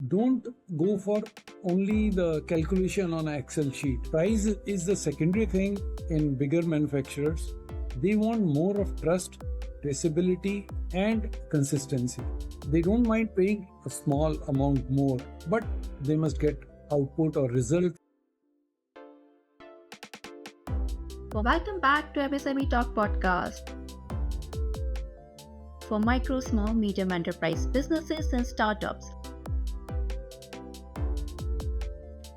don't go for only the calculation on an Excel sheet. Price is the secondary thing in bigger manufacturers. They want more of trust, traceability, and consistency. They don't mind paying a small amount more, but they must get output or result. Welcome back to MSME Talk podcast for micro, small, medium enterprise businesses and startups.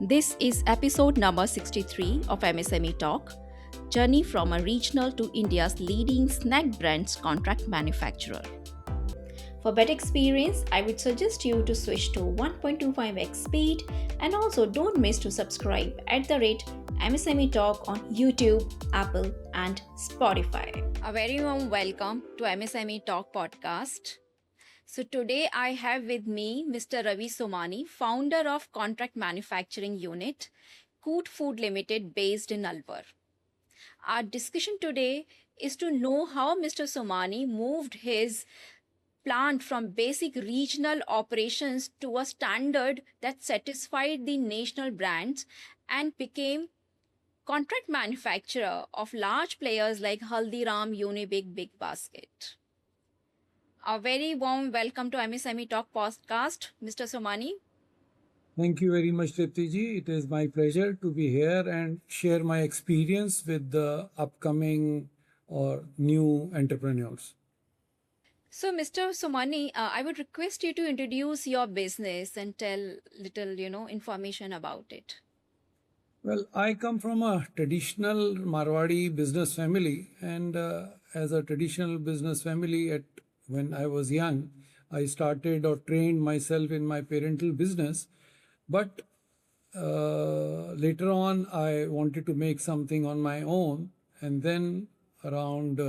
This is episode number 63 of MSME Talk, Journey from a Regional to India's Leading Snack Brands Contract Manufacturer. For better experience, I would suggest you to switch to 1.25x speed and also don't miss to subscribe at the rate MSME Talk on YouTube, Apple and Spotify. A very warm welcome to MSME Talk podcast. So today I have with me Mr. Ravi Somani, founder of Contract Manufacturing Unit, Coot Food Limited based in Alwar. Our discussion today is to know how Mr. Somani moved his plant from basic regional operations to a standard that satisfied the national brands and became contract manufacturer of large players like Haldiram, Unibig, Big Basket. A very warm welcome to MSME Talk podcast, Mr. Somani. Thank you very much, Triptiji. It is my pleasure to be here and share my experience with the upcoming or new entrepreneurs. So, Mr. Somani, I would request you to introduce your business and tell little, information about it. Well, I come from a traditional Marwadi business family, and as a traditional business family, when I was young, I started or trained myself in my parental business. But later on, I wanted to make something on my own, and then around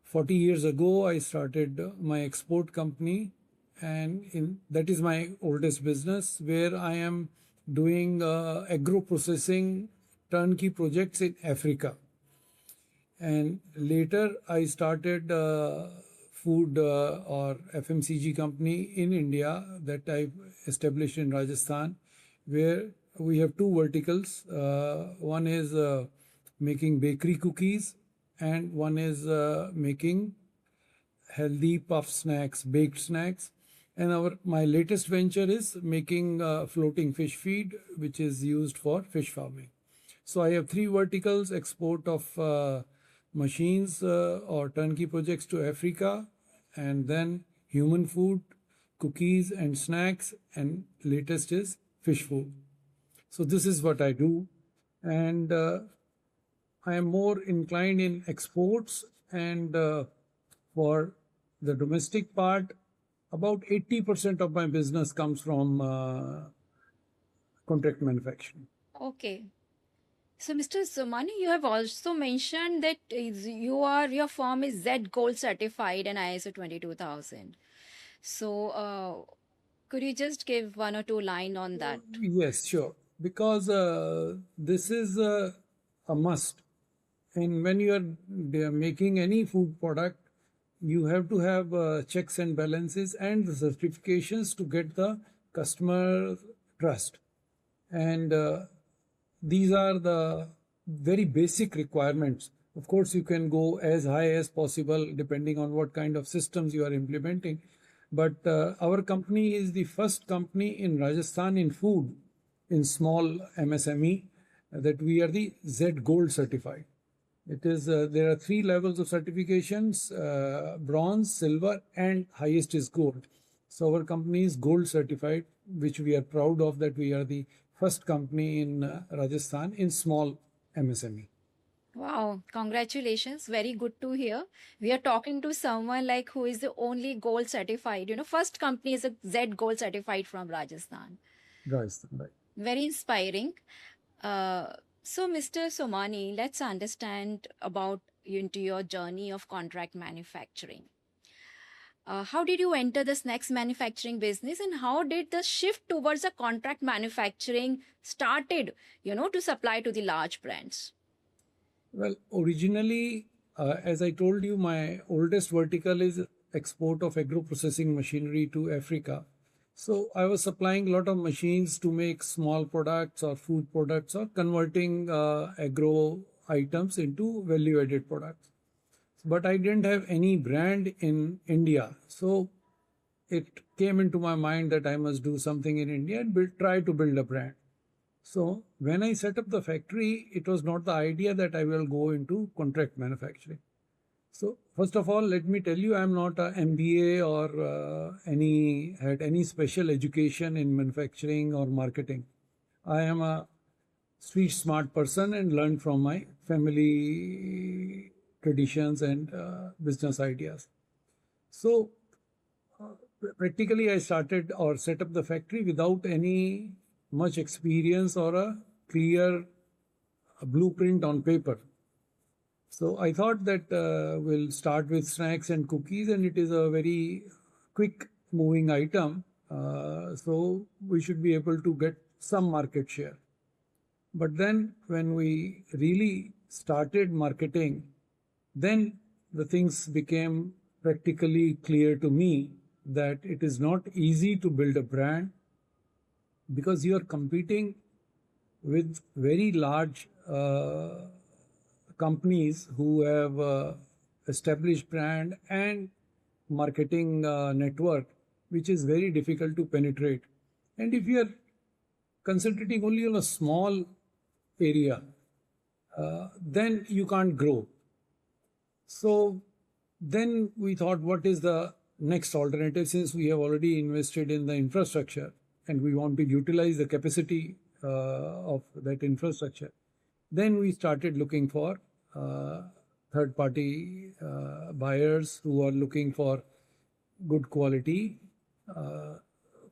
40 years ago, I started my export company, and that is my oldest business, where I am doing agro-processing turnkey projects in Africa. And later, I started food or FMCG company in India that I established in Rajasthan, where we have two verticals. One is making bakery cookies, and one is making healthy puff snacks, baked snacks. And my latest venture is making floating fish feed, which is used for fish farming. So I have three verticals: export of machines or turnkey projects to Africa, and then human food, cookies and snacks, and latest is fish food. So this is what I do, and I am more inclined in exports, and for the domestic part, about 80% of my business comes from contract manufacturing. Okay. So, Mr. Somani, you have also mentioned that your firm is Z Gold certified and ISO 22000. So, could you just give one or two lines on that? Yes, sure. Because this is a must. And when you are making any food product, you have to have checks and balances and the certifications to get the customer trust. And these are the very basic requirements. Of course, you can go as high as possible depending on what kind of systems you are implementing. But our company is the first company in Rajasthan in food, in small MSME, that we are the Z Gold certified. It is there are three levels of certifications: bronze, silver, and highest is gold. So our company is gold certified, which we are proud of, that we are the first company in Rajasthan in small MSME. Wow, congratulations. Very good to hear. We are talking to someone like who is the only gold certified. First company is a Z Gold certified from Rajasthan. Rajasthan, right. Very inspiring. So, Mr. Somani, let's understand about into your journey of contract manufacturing. How did you enter the snacks manufacturing business, and how did the shift towards the contract manufacturing started, to supply to the large brands? Well, originally, as I told you, my oldest vertical is export of agro processing machinery to Africa. So I was supplying a lot of machines to make small products or food products or converting agro items into value-added products. But I didn't have any brand in India. So it came into my mind that I must do something in India and try to build a brand. So when I set up the factory, it was not the idea that I will go into contract manufacturing. So first of all, let me tell you, I'm not a MBA or had any special education in manufacturing or marketing. I am a street smart person and learned from my family traditions and business ideas. So practically, I started or set up the factory without any much experience or a clear blueprint on paper. So I thought that we'll start with snacks and cookies, and it is a very quick moving item. So we should be able to get some market share. But then when we really started marketing, then the things became practically clear to me that it is not easy to build a brand because you are competing with very large companies who have established brand and marketing network, which is very difficult to penetrate. And if you are concentrating only on a small area, then you can't grow. So then we thought, what is the next alternative, since we have already invested in the infrastructure and we want to utilize the capacity of that infrastructure. Then we started looking for third-party buyers who are looking for good quality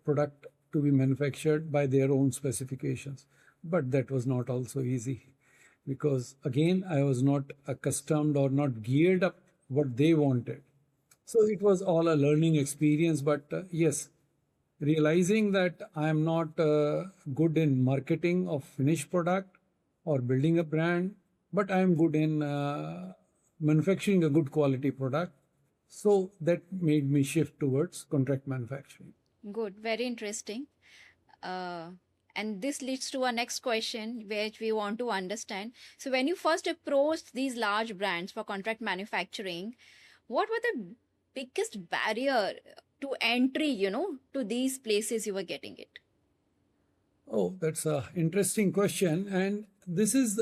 product to be manufactured by their own specifications. But that was not also easy because, again, I was not accustomed or not geared up what they wanted. So it was all a learning experience. But yes, realizing that I am not good in marketing of finished product or building a brand, but I am good in manufacturing a good quality product. So that made me shift towards contract manufacturing. Good, very interesting. And this leads to our next question, which we want to understand. So, when you first approached these large brands for contract manufacturing, what were the biggest barrier to entry, to these places you were getting it? Oh, that's an interesting question. And this is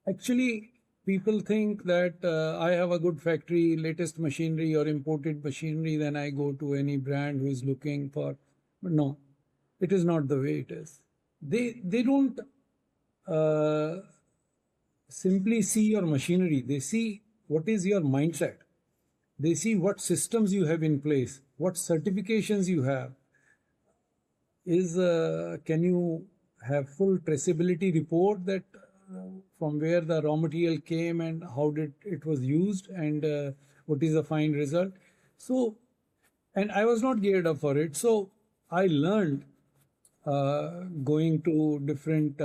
actually, people think that I have a good factory, latest machinery or imported machinery, then I go to any brand who is looking for. But no, it is not the way it is. They don't simply see your machinery. They see what is your mindset. They see what systems you have in place, what certifications you have. Can you have full traceability report that from where the raw material came and how did it was used and what is the final result? So, and I was not geared up for it. So I learned going to different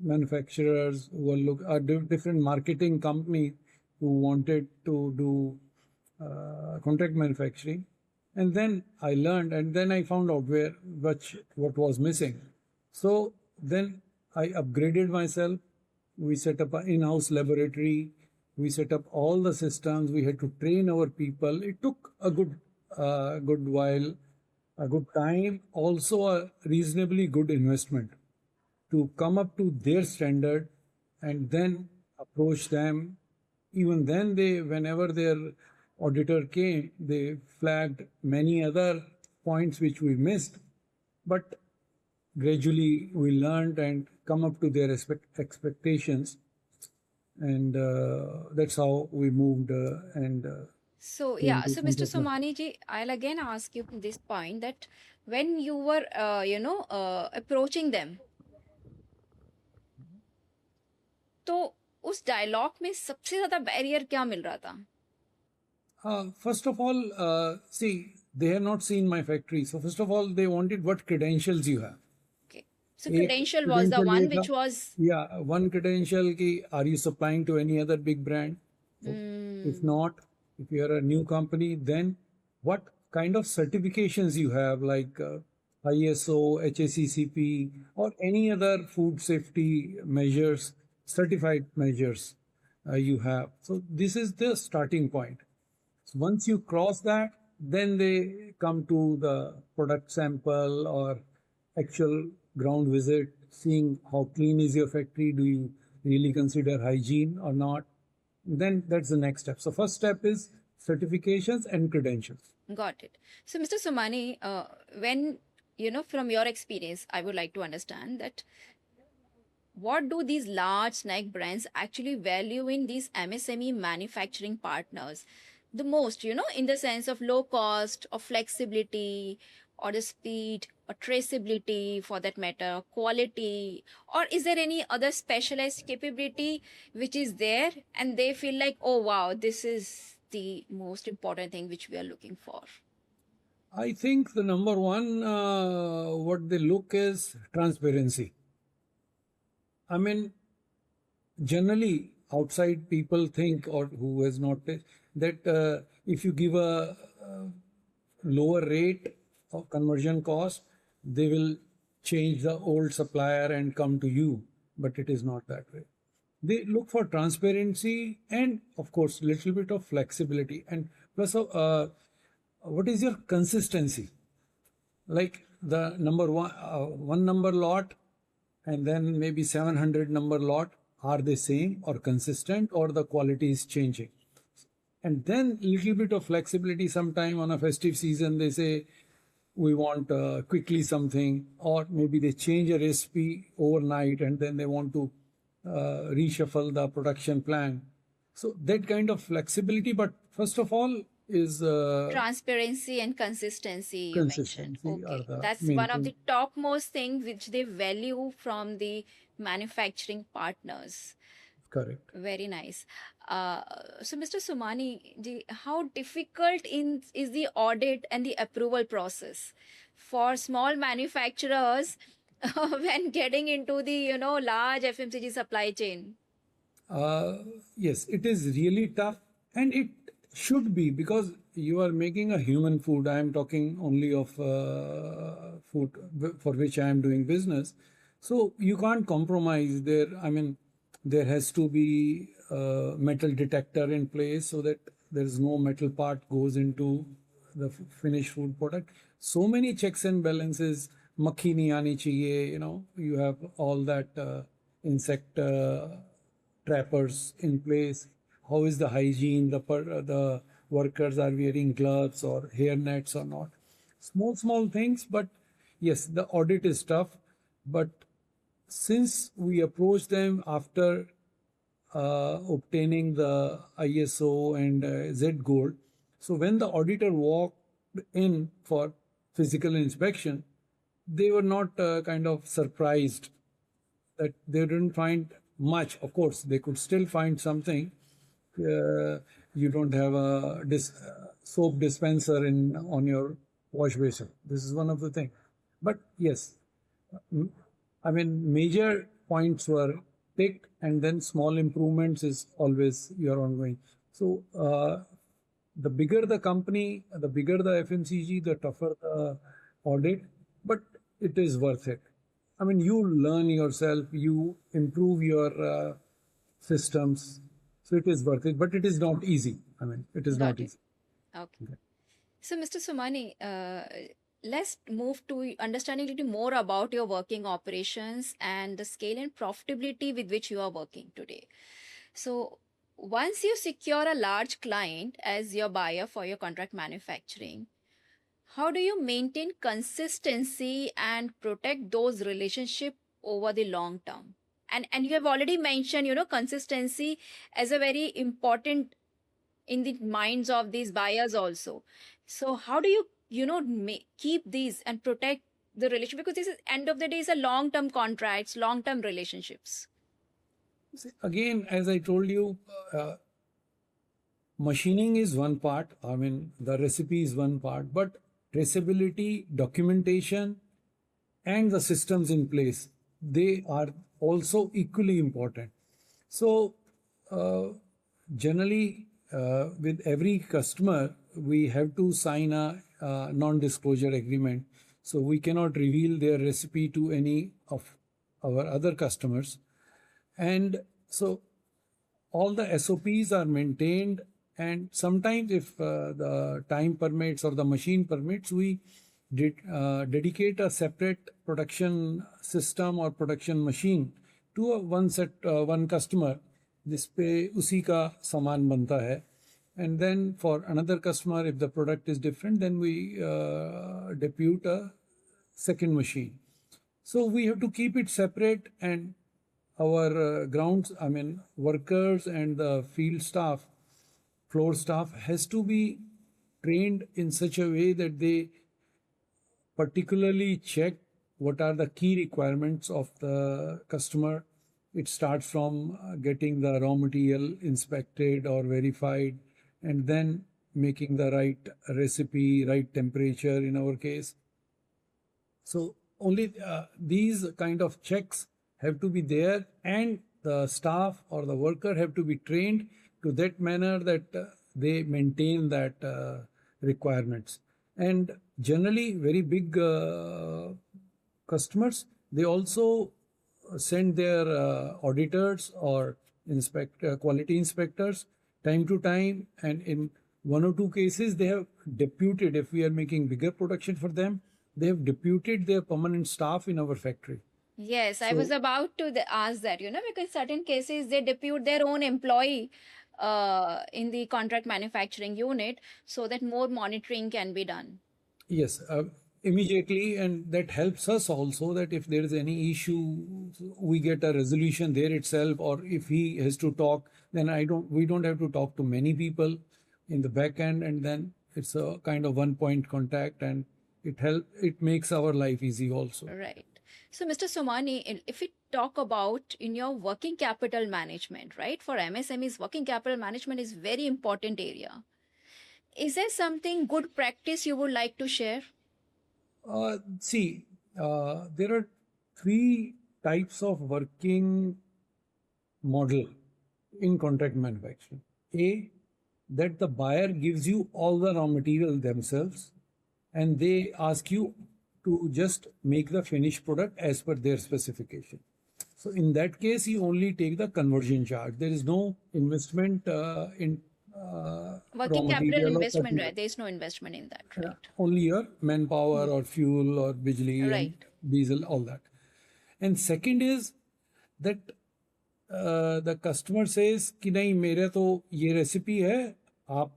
manufacturers who were different marketing companies who wanted to do contract manufacturing. And then I learned, and then I found out what was missing. So then I upgraded myself. We set up an in-house laboratory. We set up all the systems. We had to train our people. It took a good while, a good time, also a reasonably good investment to come up to their standard and then approach them. Even then, whenever their auditor came, they flagged many other points which we missed, but gradually we learned and come up to their expectations, and that's how we moved So, came yeah, to so Mr. contract manufacturing. Somani ji, I'll again ask you this point that when you were, approaching them, तो उस dialogue में सबसे ज्यादा barrier क्या मिल रहा था? First of all, see, they have not seen my factory. So first of all, they wanted what credentials you have. Okay. So credential was the credential one ये which था, was yeah, one credential ki, are you supplying to any other big brand? If not, if you are a new company, then what kind of certifications you have, like ISO, HACCP, or any other food safety measures, certified measures you have. So this is the starting point. So once you cross that, then they come to the product sample or actual ground visit, seeing how clean is your factory. Do you really consider hygiene or not? Then that's the next step. So first step is certifications and credentials. Got it. So, Mr. Somani, when from your experience, I would like to understand that what do these large snack brands actually value in these MSME manufacturing partners the most, in the sense of low cost or flexibility or the speed or traceability for that matter, quality, or is there any other specialized capability which is there and they feel like, oh wow, this is the most important thing which we are looking for? I think the number one, what they look is transparency. I mean, generally outside people think, or who has not, that if you give a lower rate of conversion cost, they will change the old supplier and come to you. But it is not that way. They look for transparency and, of course, little bit of flexibility. And plus, what is your consistency? Like the number one number lot, and then maybe 700 number lot, are they same or consistent, or the quality is changing? And then little bit of flexibility. Sometime on a festive season they say we want quickly something, or maybe they change a recipe overnight and then they want to reshuffle the production plan. So that kind of flexibility, but first of all is Transparency and consistency, you mentioned. consistency are Okay, the that's main one of thing. the topmost thing which they value from the manufacturing partners. Correct. Very nice. So, Mr. Sumani, how difficult is the audit and the approval process for small manufacturers when getting into the large FMCG supply chain? Yes, it is really tough, and it should be, because you are making a human food. I am talking only of food for which I am doing business. So you can't compromise there. I mean, there has to be a metal detector in place so that there is no metal part goes into the finished food product. So many checks and balances. Makhi nahi aani chahiye, you have all that insect trappers in place. How is the hygiene? The workers are wearing gloves or hair nets or not? Small things, but yes, the audit is tough. But since we approach them after obtaining the ISO and Z Gold, so when the auditor walked in for physical inspection, they were not kind of surprised that they didn't find much. Of course, they could still find something. You don't have a soap dispenser on your wash basin. This is one of the things. But yes, I mean, major points were picked, and then small improvements is always your ongoing. So the bigger the company, the bigger the FMCG, the tougher the audit, but it is worth it. I mean, you learn yourself, you improve your systems, so it is worth it. But it is not easy. I mean, it is not Got it. easy. Okay. So, Mr. Sumani, let's move to understanding a little more about your working operations and the scale and profitability with which you are working today. So, once you secure a large client as your buyer for your contract manufacturing, how do you maintain consistency and protect those relationships over the long term? And you have already mentioned, consistency as a very important in the minds of these buyers also. So how do you keep these and protect the relationship, because this is end of the day is a long term contracts, long term relationships? Again, as I told you, machining is one part. I mean, the recipe is one part, but traceability, documentation, and the systems in place, they are also equally important. So generally, with every customer, we have to sign a non-disclosure agreement. So we cannot reveal their recipe to any of our other customers. And so all the SOPs are maintained, and sometimes if the time permits or the machine permits, we dedicate a separate production system or production machine to one customer जिस पे उसी का सामान बनता है. And then for another customer, if the product is different, then we depute a second machine. So we have to keep it separate, and our workers and the field staff, floor staff has to be trained in such a way that they particularly check what are the key requirements of the customer. It starts from getting the raw material inspected or verified, and then making the right recipe, right temperature in our case. So only these kind of checks have to be there, and the staff or the worker have to be trained to that manner that they maintain that requirements. And generally very big customers, they also send their auditors or quality inspectors time to time, and in one or two cases they have deputed, if we are making bigger production for them, they have deputed their permanent staff in our factory. Yes, I was about to ask that, because certain cases they depute their own employee in the contract manufacturing unit so that more monitoring can be done. Yes, immediately, and that helps us also, that if there is any issue, we get a resolution there itself, or if he has to talk, then we don't have to talk to many people in the back end, and then it's a kind of one-point contact, and it makes our life easy also. Right. So, Mr. Somani, if we talk about in your working capital management, right, for MSMEs, working capital management is very important area. Is there something good practice you would like to share? There are three types of working model in contract manufacturing. A, that the buyer gives you all the raw material themselves, and they ask you to just make the finished product as per their specification. So in that case, you only take the conversion charge. There is no investment in working capital investment, right? There is no investment in that, right? Only your manpower or fuel or bijli, right, and diesel, all that. And second is that the customer says कि नहीं मेरे तो ये recipe है, आप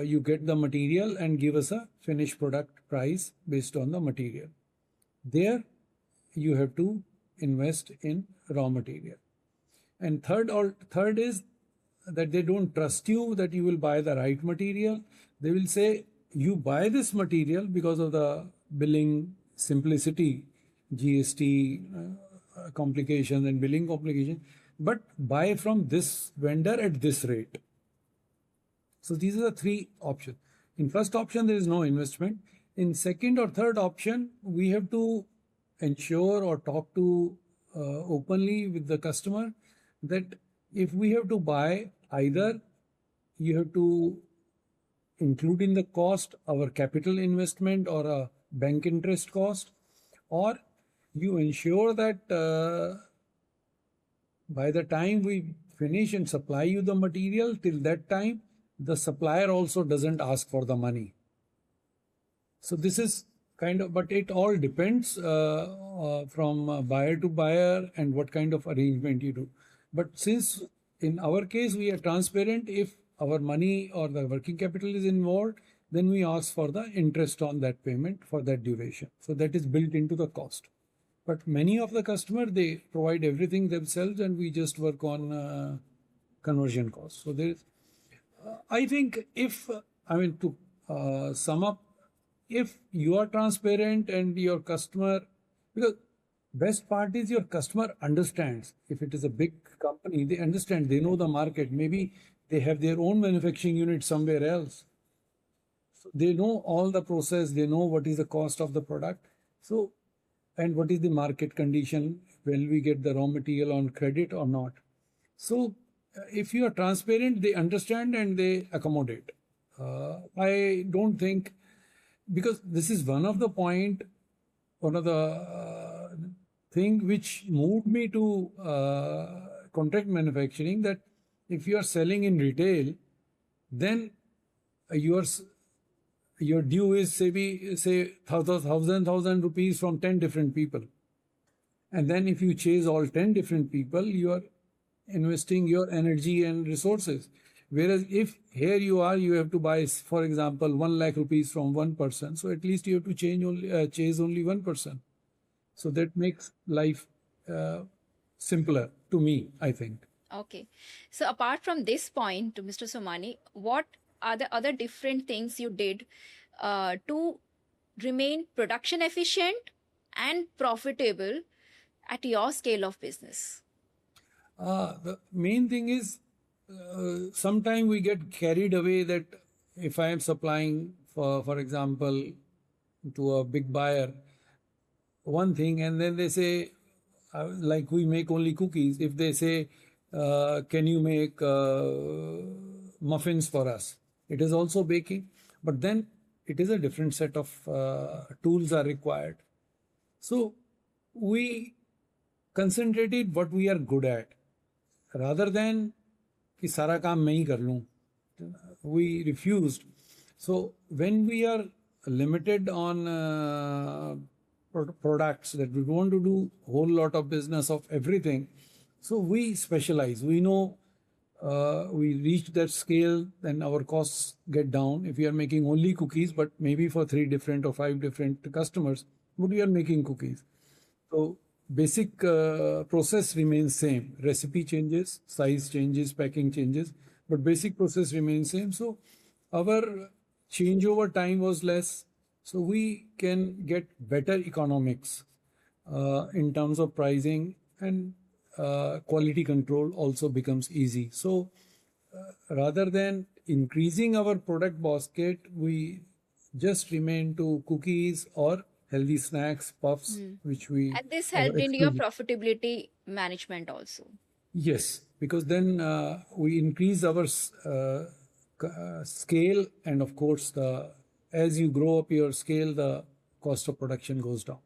you get the material and give us a finished product price based on the material. There you have to invest in raw material. And third is that they don't trust you that you will buy the right material. They will say you buy this material because of the billing simplicity, GST complications and billing complications, but buy from this vendor at this rate. So these are the three options. In first option, there is no investment. In second or third option, we have to ensure or talk to openly with the customer that if we have to buy, either you have to include in the cost our capital investment or a bank interest cost, or you ensure that by the time we finish and supply you the material, till that time, the supplier also doesn't ask for the money. So this is kind of, but it all depends from buyer to buyer and what kind of arrangement you do. But since in our case we are transparent, if our money or the working capital is involved, then we ask for the interest on that payment for that duration. So that is built into the cost. But many of the customers, they provide everything themselves, and we just work on conversion costs. So there is, I think, to sum up, if you are transparent and your customer, because best part is your customer understands. If it is a big company, they understand, they know the market. Maybe they have their own manufacturing unit somewhere else. So they know all the process, they know what is the cost of the product. So, and what is the market condition, will we get the raw material on credit or not. So if you are transparent, they understand and they accommodate. I don't think, because this is one of the thing which moved me to contract manufacturing, that if you are selling in retail, then your due is say thousand rupees from 10 different people. And then if you chase all 10 different people, you are investing your energy and resources. Whereas if here you have to buy, for example, 1 lakh rupees from one person. So at least you have to chase only one person. So that makes life simpler to me, I think. Okay. So apart from this point, Mr. Somani, what are the other different things you did to remain production efficient and profitable at your scale of business? The main thing is, sometimes we get carried away that if I am supplying, for example, to a big buyer, one thing, and then they say, like we make only cookies. If they say, can you make muffins for us? It is also baking, but then it is a different set of tools are required. So we concentrated what we are good at, rather than कि सारा काम मैं ही कर लूँ. We refused. So when we are limited on products, that we want to do whole lot of business of everything, so we specialize. We know we reach that scale, then our costs get down. If we are making only cookies, but maybe for 3 different or 5 different customers, but we are making cookies. So basic process remains same. Recipe changes, size changes, packing changes, but basic process remains same. So our changeover time was less. So we can get better economics in terms of pricing, and quality control also becomes easy. So rather than increasing our product basket, we just remain to cookies or healthy snacks, puffs, which we And this helped in your profitability management also. Yes, because then we increase our scale, and of course, as you grow up your scale, the cost of production goes down.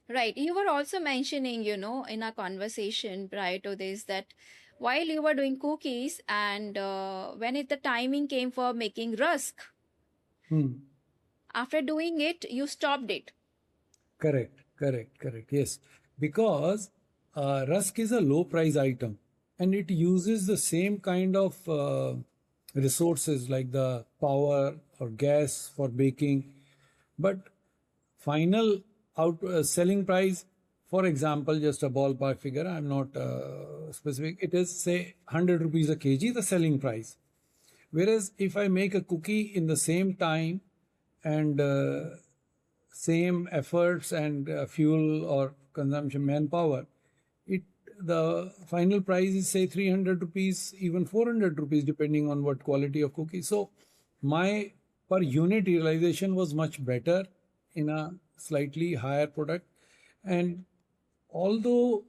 Right. You were also mentioning, in our conversation prior to this, that while you were doing cookies and when the timing came for making rusk, after doing it, you stopped it. Correct. Yes, because rusk is a low price item, and it uses the same kind of resources like the power or gas for baking, but final selling price, for example, just a ballpark figure, I'm not specific, it is say 100 rupees a kg, the selling price. Whereas if I make a cookie in the same time and same efforts and fuel or consumption manpower, the final price is say 300 rupees, even 400 rupees, depending on what quality of cookie. So my per unit realization was much better in a slightly higher product. And although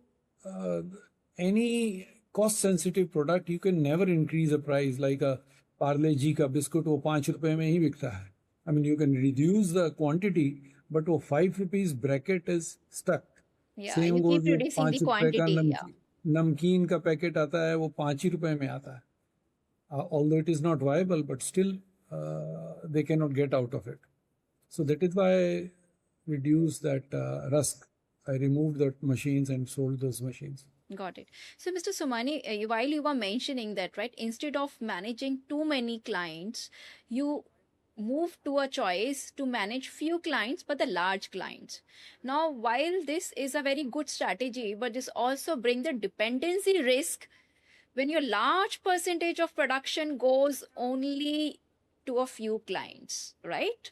any cost sensitive product, you can never increase a price. Like a Parle G ka biscuit, वो 5 रुपए में ही बिकता है. I mean, you can reduce the quantity, but वो 5 rupees bracket is stuck. Yeah, Same you goes keep वो reducing 5 the रुपए का quantity. Yeah. नमकीन का पैकेट आता है, वो 5 ही रुपए में आता है. Although it is not viable, but still they cannot get out of it. So that is why I reduced that rusk. I removed the machines and sold those machines. Got it. So, Mr. Somani, while you were mentioning that, right, instead of managing too many clients, you move to a choice to manage few clients, but the large clients. Now, while this is a very good strategy, but this also brings the dependency risk when your large percentage of production goes only to a few clients, right?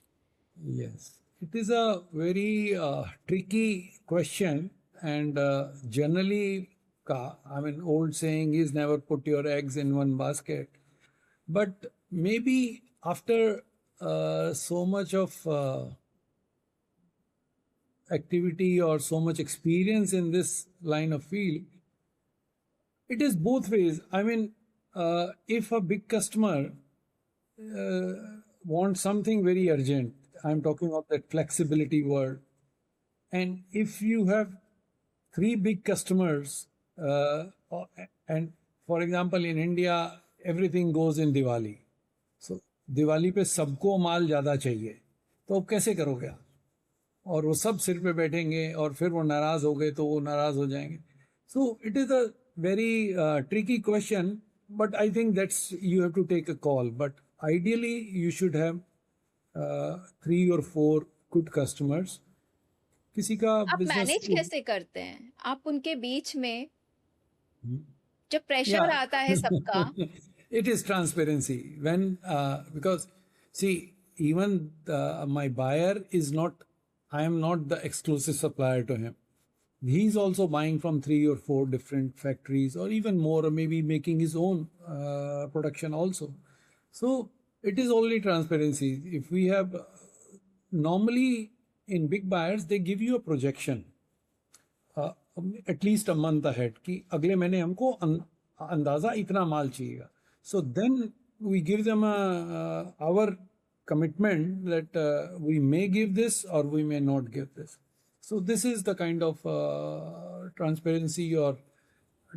Yes. It is a very tricky question, and generally, old saying is never put your eggs in one basket. But maybe after so much of activity or so much experience in this line of field, it is both ways. I mean, if a big customer want something very urgent. I'm talking of that flexibility word. And if you have three big customers, and for example, in India, everything goes in Diwali. So Diwali पे सबको माल ज़्यादा चाहिए, तो अब कैसे करोगे आप? और वो सब सिर पे बैठेंगे और फिर वो नाराज़ हो गए तो वो नाराज़ हो जाएंगे. So it is a very tricky question, but I think that's you have to take a call. But ideally, you should have 3 or 4 good customers. किसी का आप business, मैनेज कैसे करते हैं आप उनके बीच में जब प्रेशर yeah, आता है सबका? it is transparency. When because see, even my buyer is not, I am not the exclusive supplier to him. He's also buying from 3 or 4 different factories, or even more, or maybe making his own production also. So it is only transparency. If we have normally in big buyers, they give you a projection at least a month ahead कि अगले महीने हमको अंदाजा इतना माल चाहिएगा. So then we give them our commitment that we may give this or we may not give this. So this is the kind of transparency or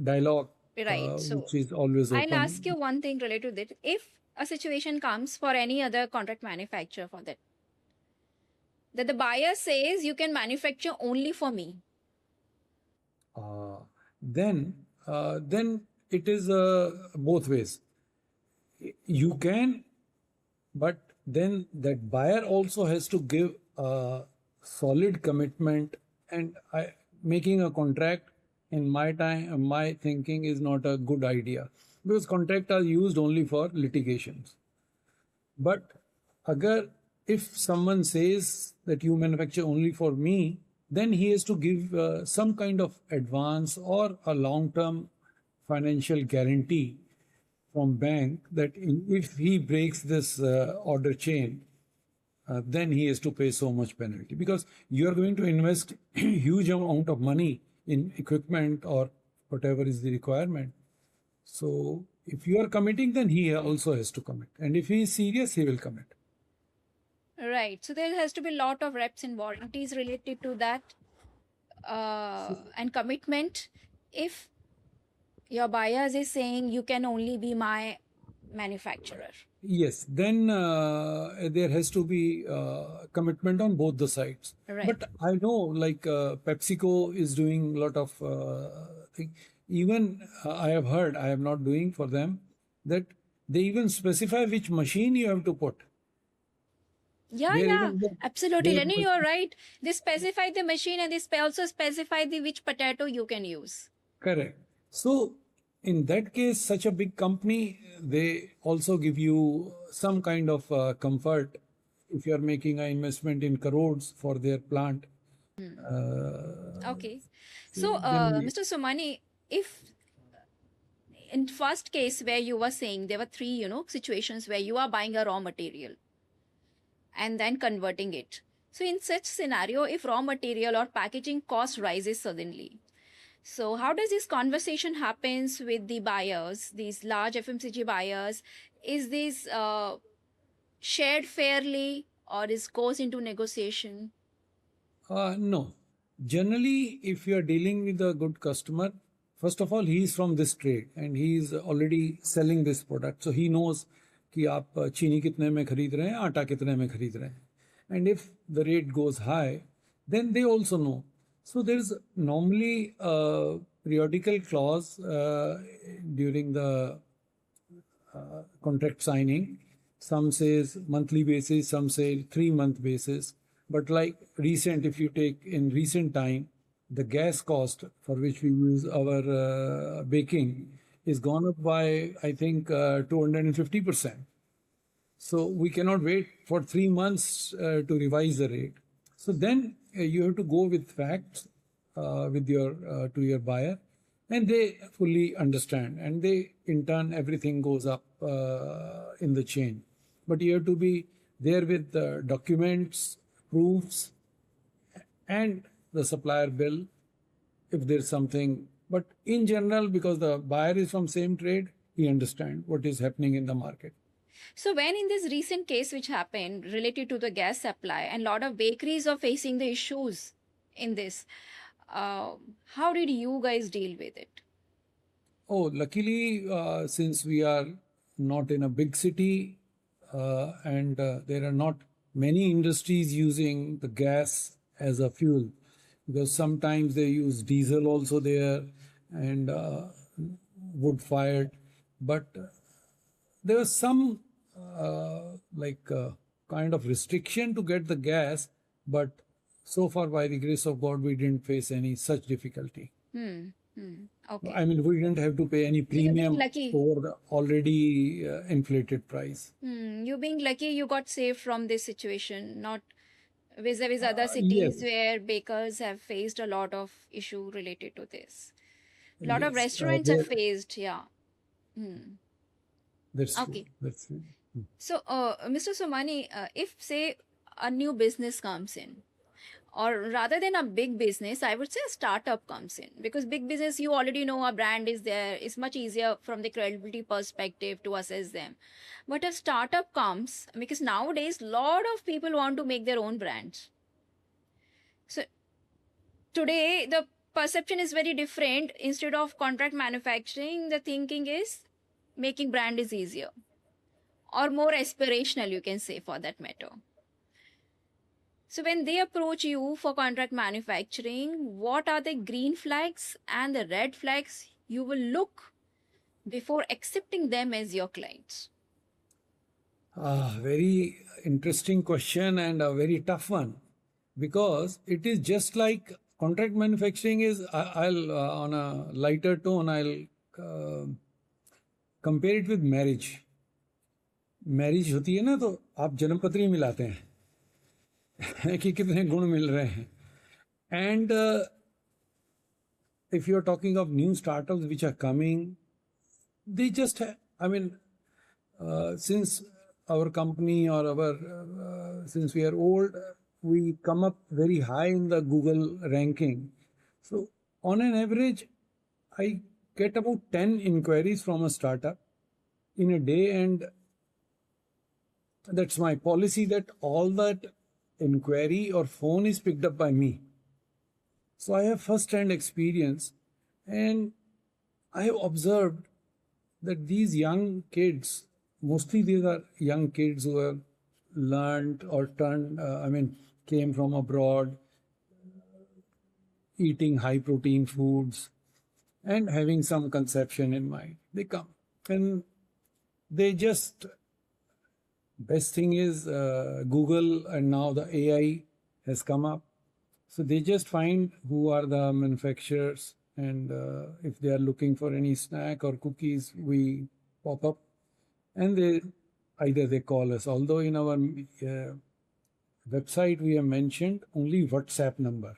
dialogue Right. So which is always open. I'll ask you one thing related to that. If a situation comes for any other contract manufacturer for that the buyer says you can manufacture only for me, then it is both ways. You can, but then that buyer also has to give a solid commitment, and making a contract in my thinking is not a good idea, because contracts are used only for litigations. But if someone says that you manufacture only for me, then he has to give some kind of advance or a long-term financial guarantee from bank that if he breaks this order chain, then he has to pay so much penalty, because you are going to invest huge amount of money in equipment or whatever is the requirement. So if you are committing, then he also has to commit, and if he is serious, he will commit. right? So there has to be a lot of reps and warranties related to that, and commitment. If your buyers is saying you can only be my manufacturer, Yes, then there has to be commitment on both the sides. right? But I know, like PepsiCo is doing a lot of thing. Even I have heard, I am not doing for them, that they even specify which machine you have to put. Yeah, They're yeah, even- absolutely. they're- Lenny, you're right. They specify the machine and they also specify the which potato you can use. Correct. So in that case, such a big company, they also give you some kind of comfort if you are making an investment in crores for their plant. Okay. So, Then Mr. Somani, if in first case where you were saying there were three, situations where you are buying a raw material and then converting it. So in such scenario, if raw material or packaging cost rises suddenly, so how does this conversation happens with the buyers, these large FMCG buyers? Is this shared fairly or is goes into negotiation? No. Generally, if you are dealing with a good customer, first of all, he is from this trade and he is already selling this product. So he knows कि आप चीनी कितने में खरीद रहे हैं, आटा कितने में खरीद रहे हैं. And if the rate goes high, then they also know. So there is normally a periodical clause during the contract signing. Some says monthly basis, some say 3-month basis. But like recent, if you take in recent time, the gas cost for which we use our baking is gone up by, I think, 250%. So we cannot wait for 3 months to revise the rate. So then you have to go with facts with your to your buyer, and they fully understand, and they in turn everything goes up in the chain. But you have to be there with the documents, proofs, and the supplier bill if there's something. But in general, because the buyer is from same trade, he understands what is happening in the market. So when in this recent case which happened related to the gas supply, and a lot of bakeries are facing the issues in this, uh, how did you guys deal with it? Oh, luckily, since we are not in a big city and there are not many industries using the gas as a fuel, because sometimes they use diesel also there and wood fired. But there was some kind of restriction to get the gas, but so far, by the grace of God, we didn't face any such difficulty. Okay. I mean, we didn't have to pay any So you're being premium lucky. over the already inflated price. You being lucky, you got saved from this situation, not vis-a-vis other cities Yes, where bakers have faced a lot of issue related to this. A lot of yes, restaurants have faced, yeah. that's true. Okay. That's true. So, Mr. Somani, if say a new business comes in, or rather than a big business, I would say a startup comes in, because big business, you already know a brand is there. It's much easier from the credibility perspective to assess them. But a startup comes because nowadays lot of people want to make their own brands. So today the perception is very different. Instead of contract manufacturing, the thinking is making brand is easier or more aspirational, you can say, for that matter. So when they approach you for contract manufacturing, what are the green flags and the red flags you will look before accepting them as your clients? Very interesting question and a very tough one, because it is just like contract manufacturing is. I'll on a lighter tone, I'll compare it with marriage. Marriage होती है ना, तो आप जन्मपत्री मिलाते हैं कि कितने गुण मिल रहे हैं. And if you're talking of new startups which are coming, they just, I mean, since our company or since we are old, we come up very high in the Google ranking. So on an average, I get about 10 inquiries from a startup in a day, and that's my policy, that all that inquiry or phone is picked up by me. So I have first-hand experience, and I have observed that these young kids, mostly these are young kids who have learned or came from abroad, eating high protein foods and having some conception in mind. They come and they just, best thing is Google, and now the AI has come up. So they just find who are the manufacturers, and if they are looking for any snack or cookies, we pop up, and they call us. Although in our website we have mentioned only WhatsApp number.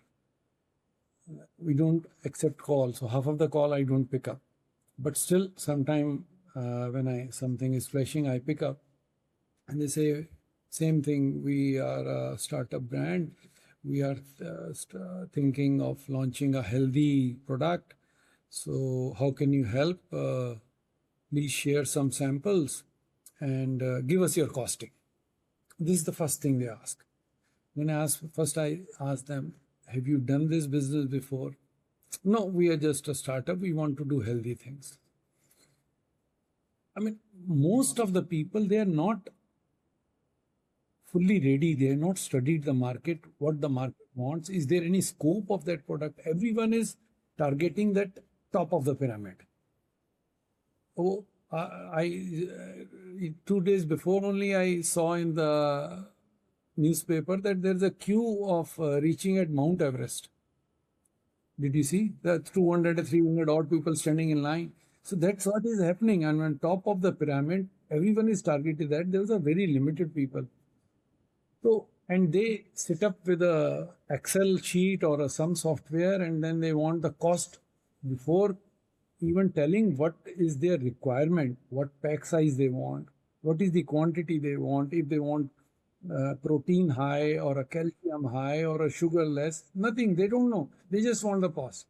We don't accept calls, so half of the call I don't pick up. But still, sometime when something is flashing, I pick up, and they say same thing. We are a startup brand. We are thinking of launching a healthy product. So how can you help? Please share some samples and give us your costing. This is the first thing they ask. When I ask them, have you done this business before? No, we are just a startup. We want to do healthy things. I mean, most of the people, they are not fully ready. They have not studied the market, what the market wants. Is there any scope of that product? Everyone is targeting that top of the pyramid. Oh, I 2 days before only I saw in the newspaper that there's a queue of reaching at Mount Everest. Did you see? That's 200 300 odd people standing in line. So that's what is happening. And on top of the pyramid, everyone is targeted that. There's a very limited people. So, and they sit up with a Excel sheet or some software, and then they want the cost before even telling what is their requirement, what pack size they want, what is the quantity they want, if they want protein high or a calcium high or a sugar less, nothing. They don't know. They just want the cost.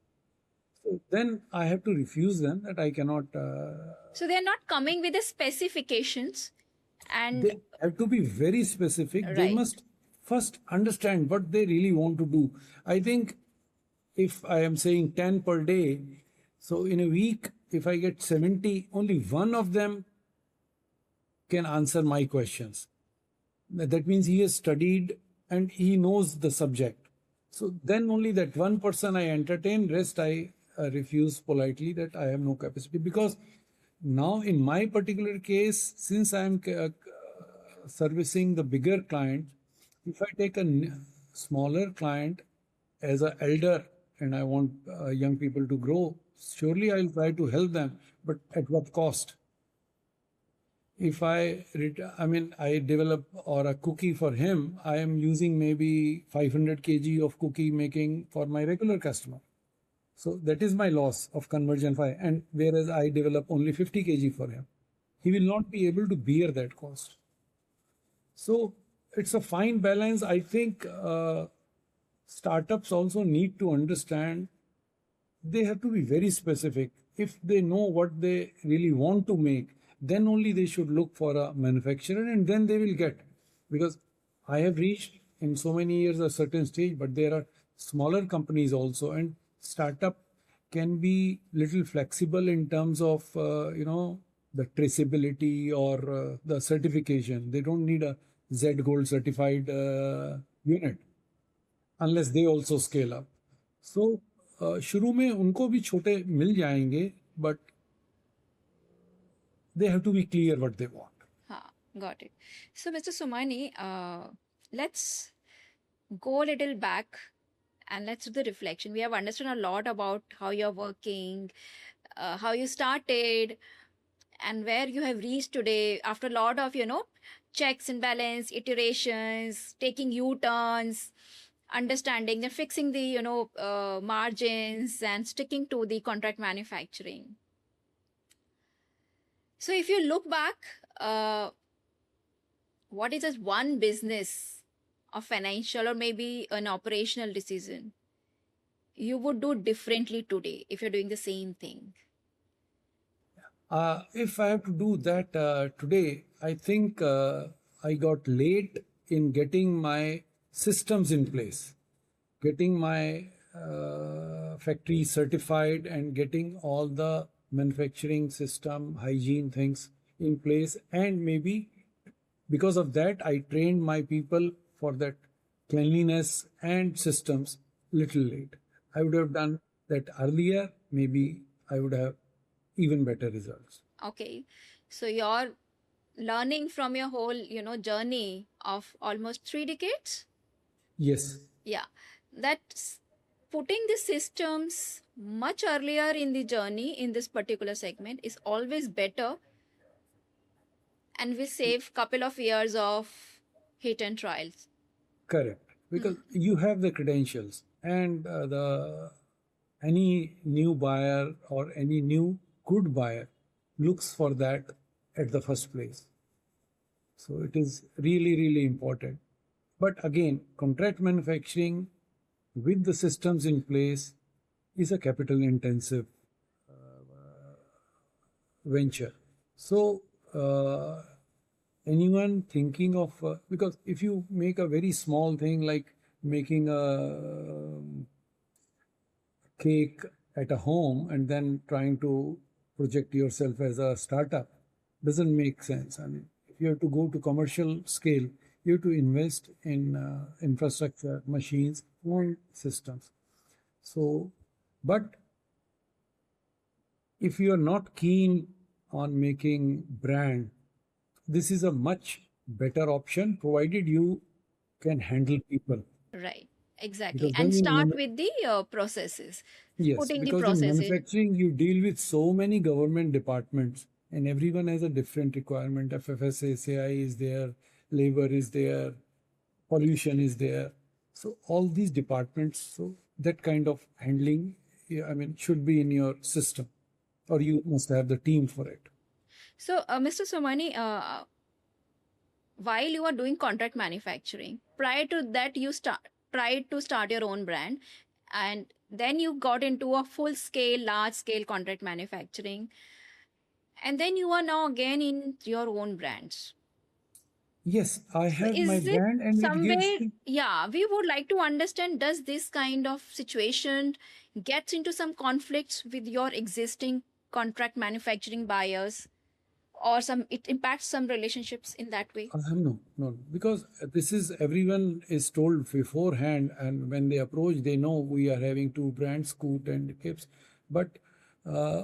So then I have to refuse them that I cannot. So they're not coming with the specifications And They have to be very specific. They right. must first understand what they really want to do. I think if I am saying 10 per day, so in a week, if I get 70, only one of them can answer my questions. That means he has studied and he knows the subject. So then only that one person I entertain, rest I refuse politely that I have no capacity. Because now in my particular case, since I am servicing the bigger client, if I take a smaller client as an elder and I want young people to grow, surely I'll try to help them, but at what cost? If I develop or a cookie for him, I am using maybe 500 kg of cookie making for my regular customer. So that is my loss of conversion five. And whereas I develop only 50 kg for him, he will not be able to bear that cost. So it's a fine balance. I think startups also need to understand they have to be very specific. If they know what they really want to make, then only they should look for a manufacturer and then they will get. Because I have reached in so many years a certain stage, but there are smaller companies also, and startup can be little flexible in terms of the traceability or the certification. They don't need a Z Gold certified unit unless they also scale up. So शुरू में उनको भी छोटे मिल जाएंगे, but they have to be clear what they want. Got it. So, Mr. Somani, let's go a little back and let's do the reflection. We have understood a lot about how you're working, how you started, and where you have reached today after a lot of, checks and balance, iterations, taking U-turns, understanding and fixing the, margins and sticking to the contract manufacturing. So if you look back, what is just one business or financial or maybe an operational decision you would do differently today if you're doing the same thing? If I have to do that today, I think I got late in getting my systems in place, getting my factory certified, and getting all the manufacturing system, hygiene things in place. And maybe because of that, I trained my people for that cleanliness and systems little late. I would have done that earlier, maybe I would have even better results. Okay. So you're learning from your whole, journey of almost 3 decades? Yes. Yeah. That's putting the systems much earlier in the journey in this particular segment is always better and will save couple of years of hit and trials. Correct. Because you have the credentials, and the any new buyer or any new good buyer looks for that at the first place. So it is really, really important. But again, contract manufacturing with the systems in place is a capital intensive venture. So anyone thinking of because if you make a very small thing like making a cake at a home and then trying to project yourself as a startup doesn't make sense. I mean, if you have to go to commercial scale, you have to invest in infrastructure, machines, and systems. So, but if you are not keen on making brand, this is a much better option provided you can handle people. Right. Exactly. Because And then start with the processes. yes, Putting the because in process in. manufacturing you deal with so many government departments and everyone has a different requirement. FFSACI is there, labor is there, pollution is there. So all these departments, so that kind of handling, I mean, should be in your system, or you must have the team for it. So, Mr. Somani, while you are doing contract manufacturing, prior to that, you tried to start your own brand, and then you got into a full scale, large scale contract manufacturing, and then you are now again in your own brands. Yes, I So have my is it brand and it gives somewhere, me. yeah, we would like to understand, does this kind of situation gets into some conflicts with your existing contract manufacturing buyers, or some it impacts some relationships in that way? No, no, because this is everyone is told beforehand, and when they approach, they know we are having two brands, Scoot and Kips. But uh,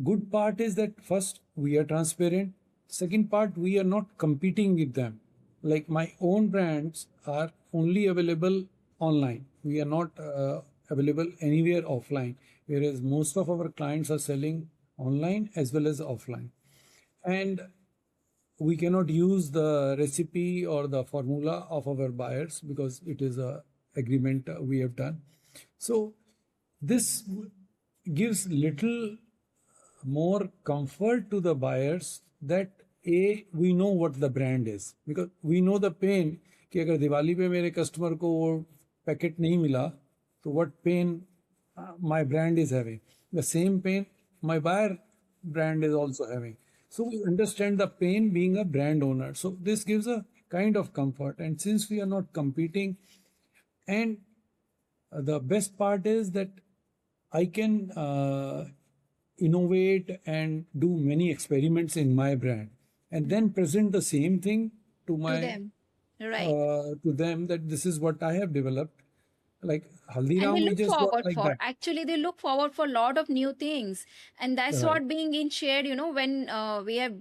good part is that first we are transparent. Second part, we are not competing with them. Like my own brands are only available online. We are not available anywhere offline. Whereas most of our clients are selling online as well as offline. And we cannot use the recipe or the formula of our buyers because it is a agreement we have done. So this gives little more comfort to the buyers that a we know what the brand is, because we know the pain कि अगर दिवाली पे मेरे customer को वो packet नहीं मिला तो what pain my brand is having, the same pain my buyer brand is also having. So we understand the pain being a brand owner. So this gives a kind of comfort. And since we are not competing, and the best part is that I can innovate and do many experiments in my brand and then present the same thing to To my them, right? to them that this is what I have developed. Like And they Haldiram, we look just got forward like for, that. actually they look forward for a lot of new things, and that's Right. what being in shared, when we have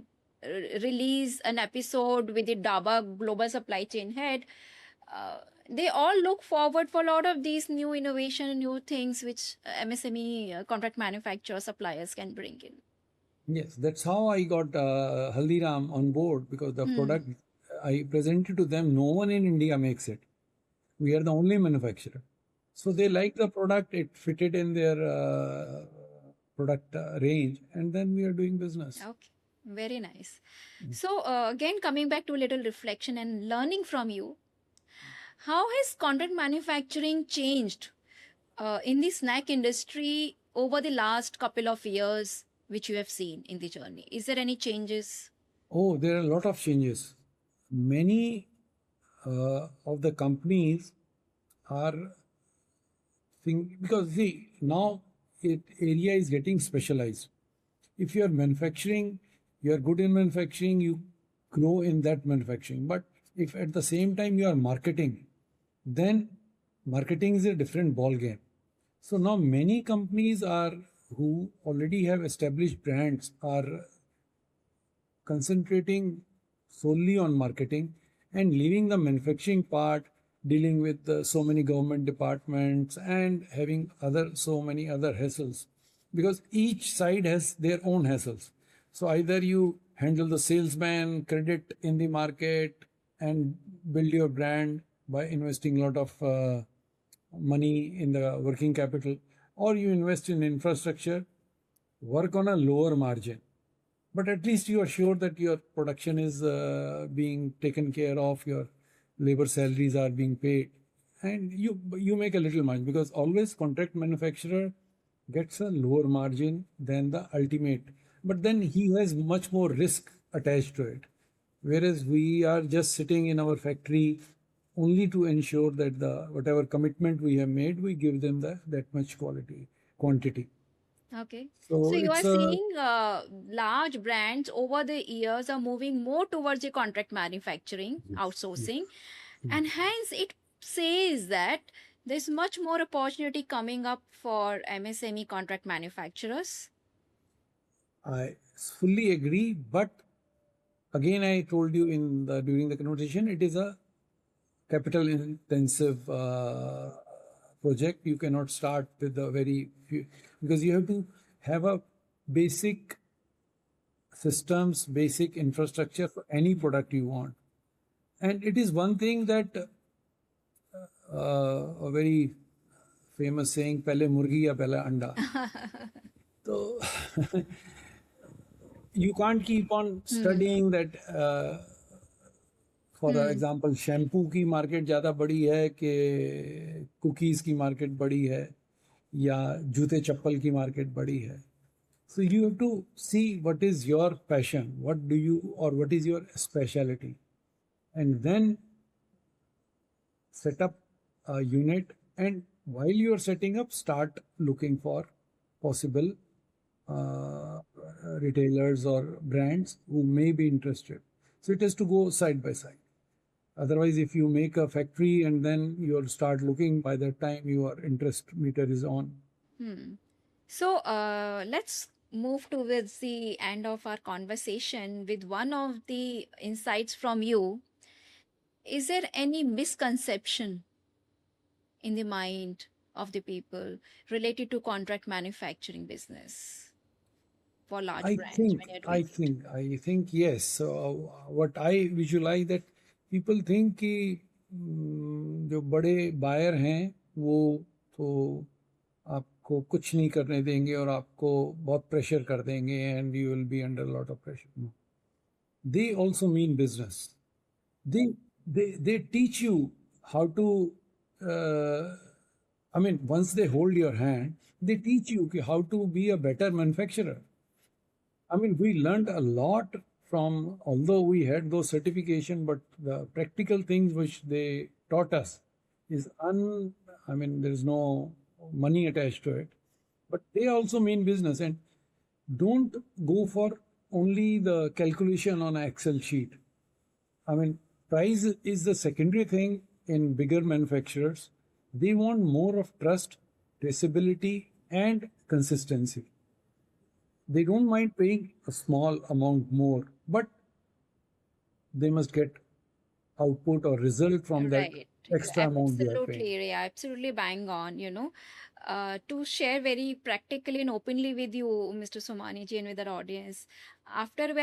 released an episode with the Daba global supply chain head. uh, they all look forward for a lot of these new innovation and new things which MSME contract manufacturer suppliers can bring in. Yes, that's how I got Haldiram on board, because the Hmm. product I presented to them, no one in India makes it. We are the only manufacturer. So they liked the product, it fitted in their product range, and then we are doing business. Okay, very nice. So again, coming back to a little reflection and learning from you, how has contract manufacturing changed in the snack industry over the last couple of years, which you have seen in the journey? Is there any changes? Oh, there are a lot of changes. Many of the companies are because see now it area is getting specialized. If you are manufacturing, you are good in manufacturing, you grow in that manufacturing. But if at the same time you are marketing, then marketing is a different ball game. So now many companies are who already have established brands are concentrating solely on marketing and leaving the manufacturing part, dealing with so many government departments and having other so many other hassles, because each side has their own hassles. So either you handle the salesman credit in the market and build your brand by investing a lot of money in the working capital, or you invest in infrastructure, work on a lower margin, but at least you are sure that your production is being taken care of, your labor salaries are being paid, and you make a little margin, because always contract manufacturer gets a lower margin than the ultimate, but then he has much more risk attached to it, whereas we are just sitting in our factory only to ensure that the whatever commitment we have made, we give them that much quality quantity. Okay. So So you it's are a. seeing large brands over the years are moving more towards the contract manufacturing, Yes. outsourcing, and hence it says that there's much more opportunity coming up for MSME contract manufacturers. I fully agree, but again, I told you during the conversation, it is a capital intensive project. You cannot start with a very few, because you have to have a basic systems, basic infrastructure for any product you want. And it is one thing that a very famous saying, "Pehle murgi ya pehle anda." So you can't keep on Hmm. studying that. For Hmm. Example shampoo की market ज़्यादा बड़ी है कि cookies की market बड़ी है या जूते चप्पल की मार्केट बड़ी है. So you have to see what is your passion, what do you or what is your specialty, and then set up a unit, and while you are setting up, start looking for possible uh, retailers or brands who may be interested. So it has to go side by side. Otherwise, if you make a factory and then you'll start looking, by that time your interest meter is on. So let's move towards the end of our conversation with one of the insights from you. Is there any misconception in the mind of the people related to contract manufacturing business for large I brands think, when you're I doing it? think, I think yes. So what I visualize that people think कि जो बड़े buyer हैं वो तो आपको कुछ नहीं करने देंगे और आपको बहुत प्रेशर कर देंगे and you will be under a lot of pressure. No. They also mean business. They teach you how to. I mean, once they hold your hand, they teach you how to be a better manufacturer. I mean, we learned a lot from, although we had those certification, but the practical things which they taught us is I mean, there is no money attached to it, but they also mean business. And don't go for only the calculation on an Excel sheet. I mean, price is the secondary thing in bigger manufacturers. They want more of trust, traceability, and consistency. They don't mind paying a small amount more, but they must get output or result from that Right. You're extra amount they are paying. yeah, absolutely bang on, to share very practically and openly with you, Mr. Somani ji, and with our audience. After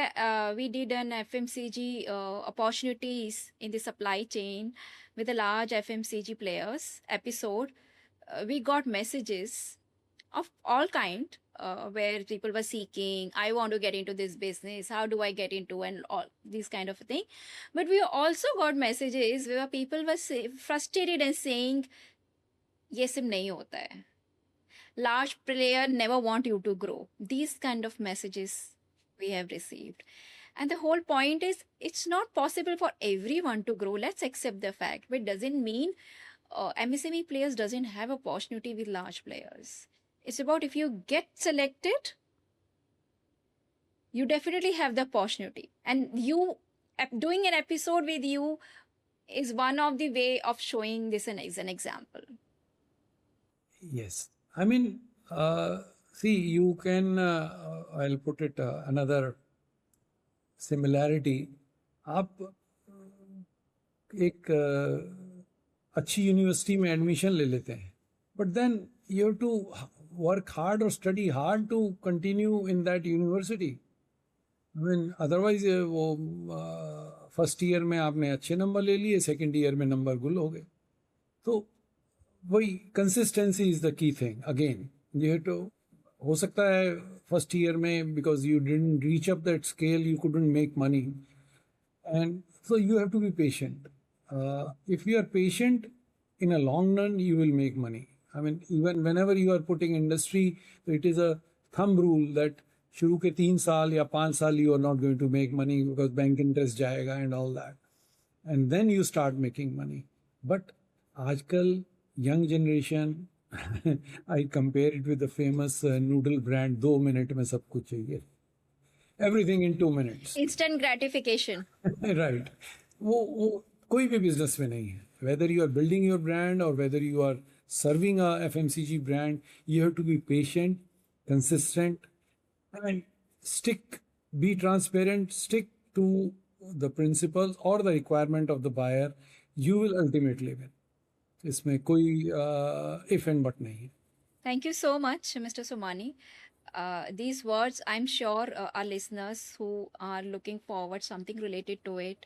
we did an FMCG opportunities in the supply chain with the large FMCG players episode, we got messages of all kind where people were seeking, I want to get into this business, how do I get into, and all these kind of thing. But we also got messages where people were frustrated and saying ये सब नहीं होता है, large player never want you to grow. These kind of messages we have received, and the whole point is it's not possible for everyone to grow. Let's accept the fact, but it doesn't mean MSME players doesn't have opportunity with large players. It's about if you get selected, you definitely have the opportunity. And you doing an episode with you is one of the way of showing this as an example. Yes. I mean, see, you can, I'll put it another similarity. आप एक अच्छी university में admission ले लेते हैं, but then you have to work hard और study hard to continue in that university. I mean otherwise वो first year में आपने अच्छे नंबर ले लिए, सेकेंड ईयर में नंबर गुल हो गए. तो वही consistency is the key thing. Again you have to, हो सकता है फर्स्ट ईयर में because you didn't reach up that scale you couldn't make money, and so you have to be patient. If you are patient, in a long run you will make money. I mean, even whenever you are putting industry, it is a thumb rule that शुरू के 3 साल या 5 साल you are not going to make money because bank interest जाएगा and all that, and then you start making money. But आजकल young generation I compare it with the famous noodle brand, 2 minute में सब कुछ चाहिए, everything in 2 minutes. Instant gratification. Right. वो कोई भी business में नहीं है. Whether you are building your brand or whether you are serving a FMCG brand, you have to be patient, consistent, and be transparent, stick to the principles or the requirement of the buyer. You will ultimately win. इसमें कोई if and but नहीं है. Thank you so much, Mr. Somani. These words, I'm sure our listeners who are looking forward something related to it,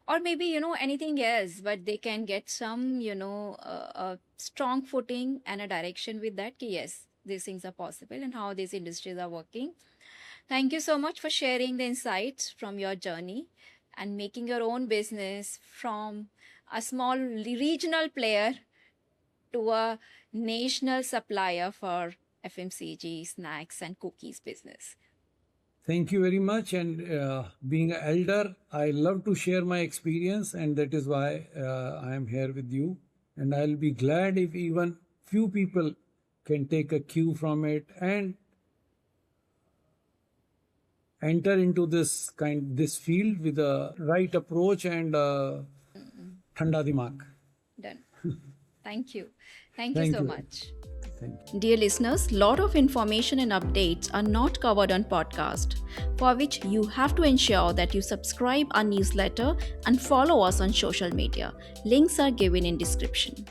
or maybe anything else, but they can get some a strong footing and a direction with that. Yes, these things are possible and how these industries are working. Thank you so much for sharing the insights from your journey and making your own business from a small regional player to a national supplier for FMCG snacks and cookies business. Thank you very much. And being an elder, I love to share my experience, and that is why I am here with you. And I'll be glad if even few people can take a cue from it and enter into this field with a right approach and thanda dimag. Done. Thank you. Thank you Thank so you. much. Thank you. Dear listeners, lot of information and updates are not covered on podcast, for which you have to ensure that you subscribe our newsletter and follow us on social media. Links are given in description.